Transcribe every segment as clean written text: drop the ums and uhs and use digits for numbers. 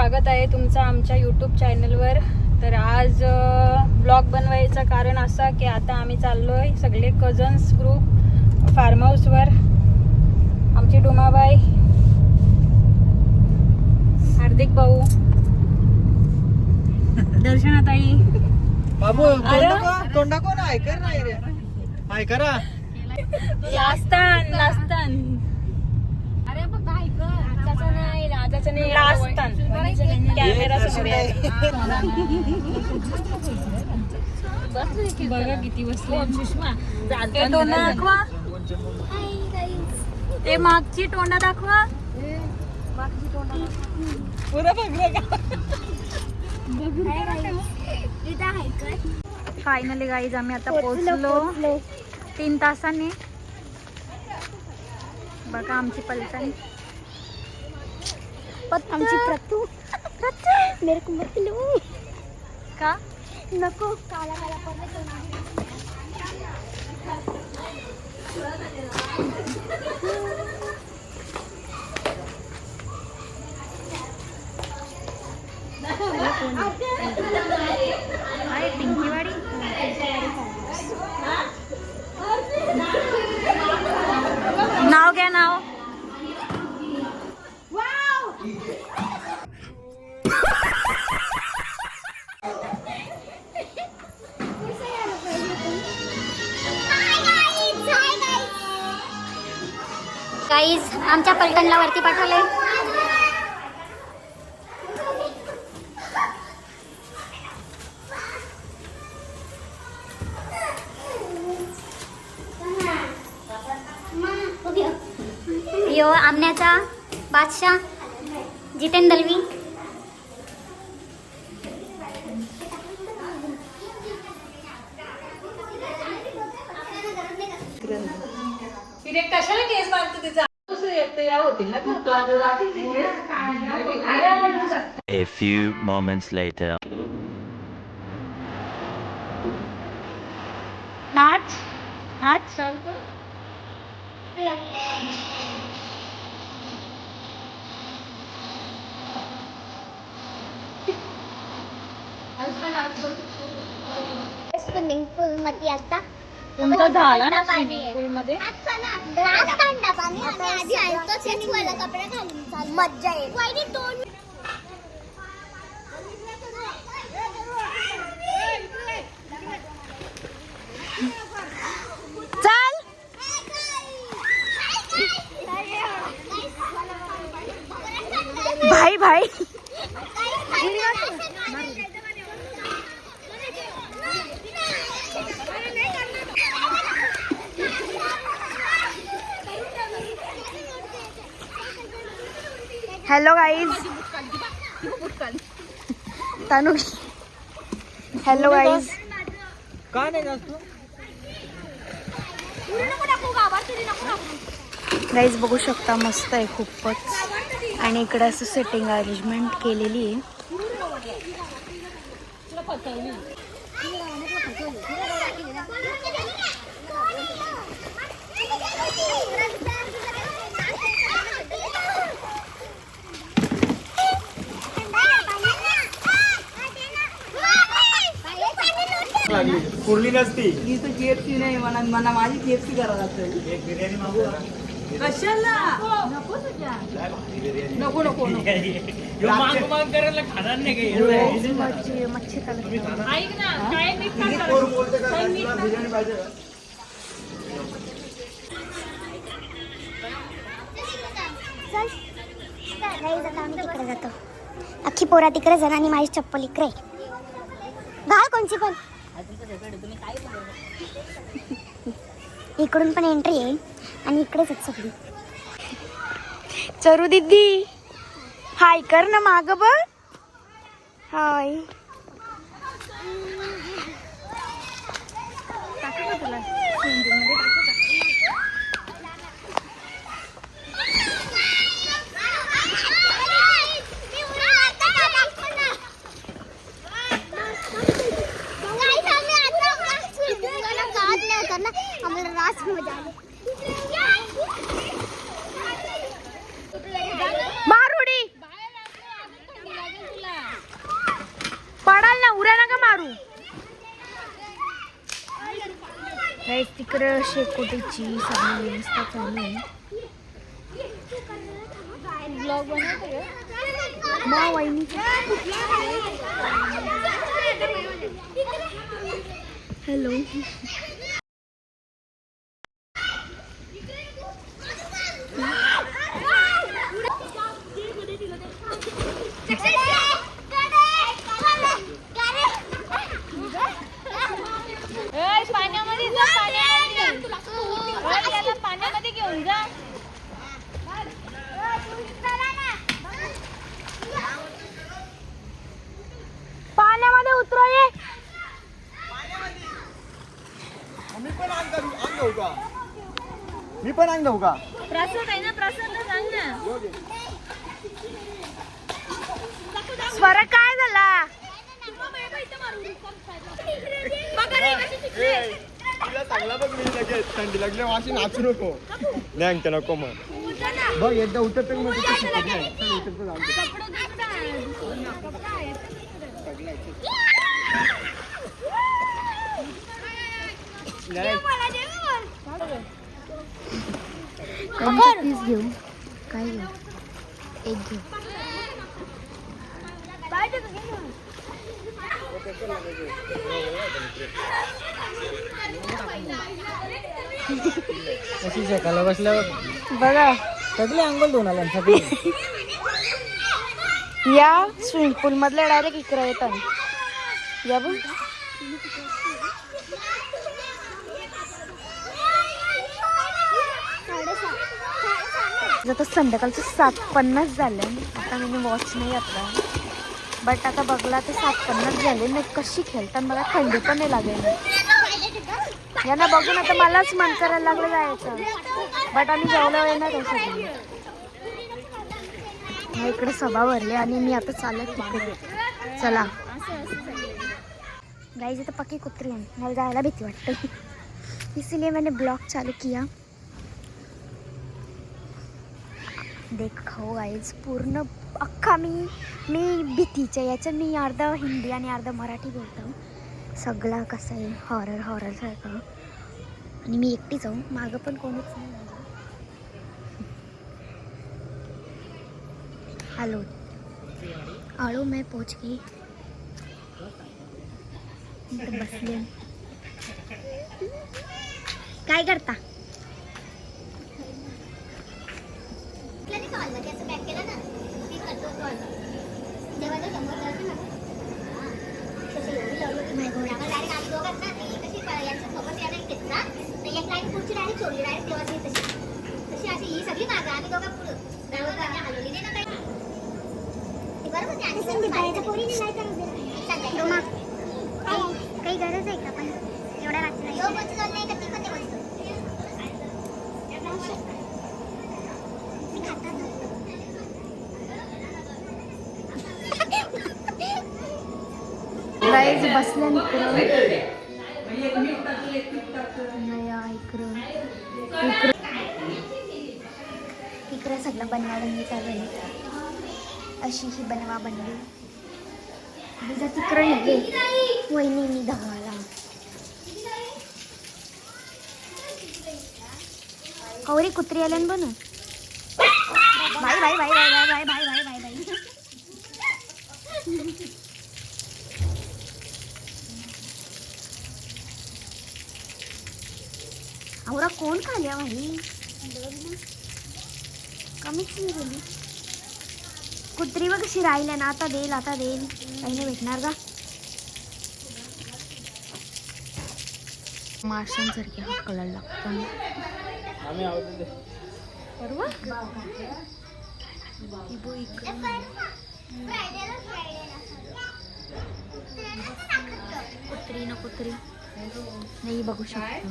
स्वागत आहे तुमचं आमच्या यूट्यूब चॅनलवर. तर आज ब्लॉग बनवायचं कारण असं की आता आम्ही चाललोय सगळे कझन्स ग्रुप फार्म हाऊसवर. आमची डुमाबाई, हार्दिक भाऊ, दर्शनाताई, बाबू तोंडा कोण ऐकर नाही रे, ऐकरा लास्तान लास्तान कॅमेरा समोर बघा किती बसले. ते तोंड दाखवा, ते मागची तोंड दाखवा. फायनली गाईज आम्ही आता पोहोचलो 3 तासांनी. बघा आमची पलटण, आमची प्रतू मेरे को मत लो का नको काला काला पडले. पिंकीवाडी नाव घ्या नाव. गाईज आमच्या पलटणला वरती पाठवले. यो आमण्याचा बादशाह जितेंद्र दलवी. कशाला केस मारतो तिचा A few moments later. नाच नाच स्विमिंग पूल मध्ये आता तुमचा झाला ना स्विमिंग पूल मध्ये. मज्जा येईल. चल भाई भाई हॅलो गाईज, तनु हॅलो गाईज. का नाही जास्त गाईज बघू शकता मस्त आहे खूपच. आणि इकडे असं सेटिंग अरेंजमेंट केलेली आहे. कुर्ली नसती ही तर KFC नाही म्हणा, मला माझी KFC करावं लागतं. एक बिर्याणी मागू का? कशाला नको तुझ्या नको नको माग माग करायला खाणार नाही काही. मच्छी तलका. बोलते का तुला बिर्याणी पाहिजे का? तिकडे जातो. अख्खी पोरा तिकडे जाणार आणि माझी चप्पल इकडे. घाल कोणची पण. इकडून पण एंट्री आहे आणि इकडेच आहेत सगळी. चरू दीदी हाय कर ना माग बघ. हाय टाकू का तुला मध्ये टाकू का? आम्हाला रास मजा आली. मारुडी पडाल ना, उड्या नका मारू. तिकडं शेकोटीची सगळी व्यवस्था चालू आहे. ब्लॉग बनवते का वहिनी? हॅलो. पाण्यामध्ये घेऊन जा. पाण्यामध्ये उतराये. मी पण अंग देऊ का? प्रसाद आहे ना, प्रसाद सांग ना. स्वर काय झाला? तुला चांगला बघ, मी लगेच थंडी लागली वाशी नाचू नको. नाही अंग नको मग बघ एकदा उतरत मग पीस घेऊ. काय घेऊ? एक घेऊ. कशी शेकायला बसल्यावर बघा सगळे अंगल दोन आल्या सगळे. या स्विमिंग पूल मधले डायरेक्ट इकडे येतात. या बघ. आता संध्याकाळचं 7:50 झालं. आता मी वॉच नाही घातला, बट आता बघला तर 7:50 झाले. नाही कशी खेळतात बघा, थंडी पण नाही लागेल. यांना बघून आता मलाच मन करायला लागलं जायचं, बट आम्ही जेवलं येणार सगळी. इकडे सभा भरली आणि मी आता चालत तिकडे. चला गाइस, इथं पक्की कुत्री आहे, मला जायला भीती वाटते, इसीलिए मैंने ब्लॉग चालू किया. देखो गाइस, पूर्ण अख्खा मी भीतीच्या याच्यात मी अर्धा हिंदी आणि अर्धा मराठी बोलतो. सगळा कसं आहे हॉरर सारखं. आणि मी एकटी जाऊ, मागं पण कोणीच नाही. हेलो आलो, मैं पहुंच गई. बसले. काय करता? काही गरज आहे का पण एवढ्या रात्री? गाईज बसल्या इकडं सगळं बनवाबनवी चालू आहे. अशी ही बनवा बनवी तुझा तिकडं नेले वहिनी धावाला. कवरी कुत्री आल्यान बनू. Bye bye bye bye bye bye bye bye bye bye. आवरा कोण खाल्या भाई? कमीच नाही गेली कुत्री. बघ कशी राहिल्या ना. आता देईल काही नाही भेटणार का? माशांसारखे हाकलायला लागतं. कुत्री नाही बघू शकतो.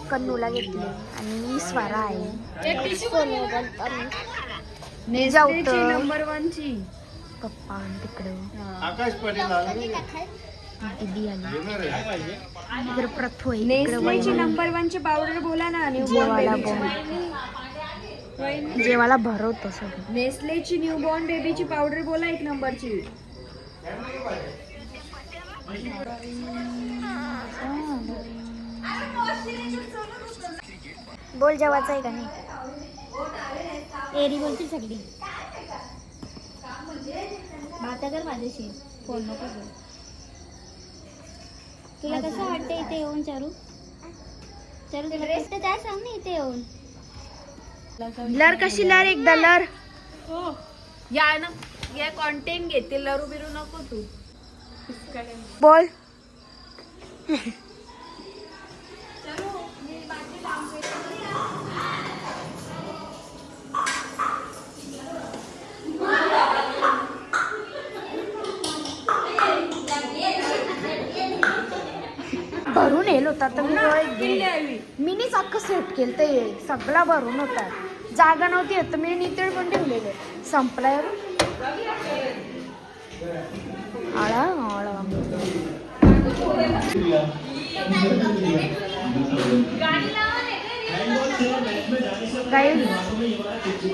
कन्नूला घेतले आणि स्वारा आहे. नंबर 1 ची पप्पा तिकडं आकाश पडेल दीदी आली. इकडे प्रथू आहे. नेस्लेची नंबर 1 ची पावडर बोला ना. जेवायला भरवतो सगळं. नेस्लेची न्यूबॉर्न बेबीची पावडर बोला 1 नंबरची. बोल जेवायचं आहे का नाही? एरी बोलते सगळी बाता कर माझ्याशी फोन नको करू. तुला कसं वाटतं इथे येऊन चारू चारू तुला कसं काय सांग ना इथे येऊन लर कशी लर एकदा लर या ना या कॉन्टेंट घेते लरू बिरू नको तू बोल. भरून येईल होता तर मीनीच अख्खं सेट केलं ते सगळा भरून होता. जागा नव्हती येत मी नितळ पण ठेवलेले संपलाय. आळा आळा गाई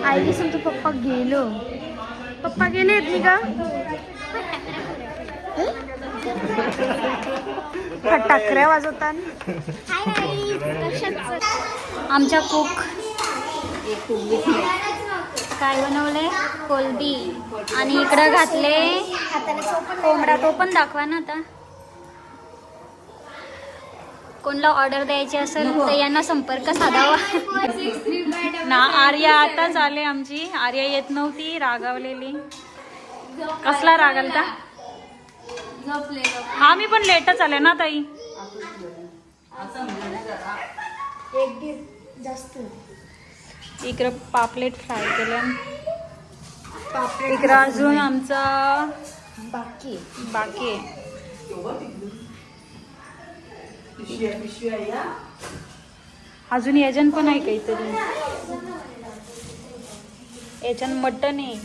आई दिसून तू पप्पा गेलो. पप्पा गेले आहेत का? फटाकऱ्या वाजवतात. आमच्या कुक काय बनवलंय कोलबी आणि इकडं घातले कोंबडा. तो पण दाखवा ना आता. कोणला ऑर्डर द्यायची असेल तर यांना संपर्क साधावा ना. आर्या आताच आले आमची. आर्या येत नव्हती रागावलेली. कसला राग आलता? हा मी पण लेटच आले ना ताई. इकडं पापलेट फ्राय केल्या. इकडं अजून आमचा बाकी आहे. अजून याच्यान पण आहे काहीतरी. याच्यान मटन आहे.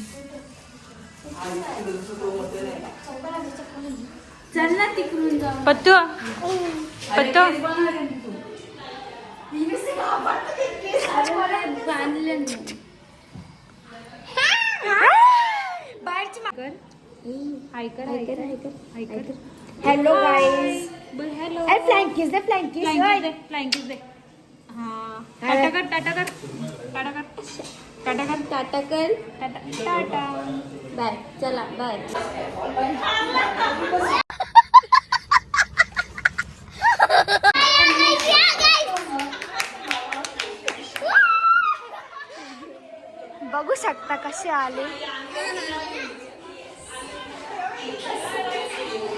चल ना तिकडून जाऊ. पत्तू पत्तू हॅलो गाईज. हॅलो फ्लँकीज दे फ्लँकीज. फ्लँकीज दे. हा टाटा कर टाटा कर टाटा कर टाटा कर टाटा कर. टाटा टाटा. बाय. चला बाय. बघू शकता कसे आले.